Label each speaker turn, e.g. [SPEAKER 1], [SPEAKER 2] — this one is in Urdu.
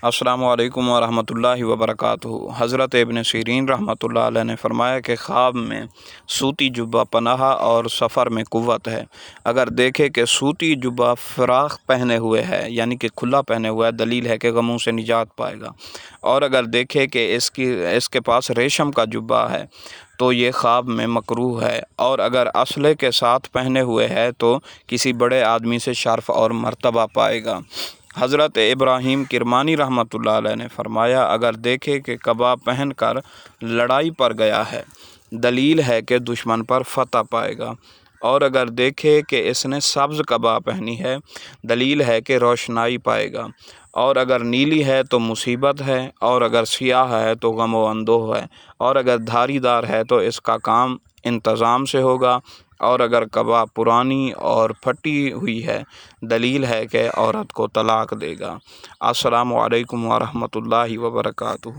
[SPEAKER 1] السلام علیکم ورحمۃ اللہ وبرکاتہ۔ حضرت ابن سیرین رحمۃ اللہ علیہ نے فرمایا کہ خواب میں سوتی جبہ پناہ اور سفر میں قوت ہے۔ اگر دیکھے کہ سوتی جبہ فراخ پہنے ہوئے ہے یعنی کہ کھلا پہنے ہوا ہے، دلیل ہے کہ غموں سے نجات پائے گا۔ اور اگر دیکھے کہ اس کے پاس ریشم کا جبہ ہے تو یہ خواب میں مکروہ ہے۔ اور اگر اسلحے کے ساتھ پہنے ہوئے ہے تو کسی بڑے آدمی سے شرف اور مرتبہ پائے گا۔ حضرت ابراہیم کرمانی رحمۃ اللہ علیہ نے فرمایا اگر دیکھے کہ قبا پہن کر لڑائی پر گیا ہے، دلیل ہے کہ دشمن پر فتح پائے گا۔ اور اگر دیکھے کہ اس نے سبز قبا پہنی ہے، دلیل ہے کہ روشنائی پائے گا۔ اور اگر نیلی ہے تو مصیبت ہے، اور اگر سیاہ ہے تو غم و اندوہ ہے، اور اگر دھاری دار ہے تو اس کا کام انتظام سے ہوگا۔ اور اگر قبا پرانی اور پھٹی ہوئی ہے، دلیل ہے کہ عورت کو طلاق دے گا۔ السلام علیکم ورحمۃ اللہ وبرکاتہ۔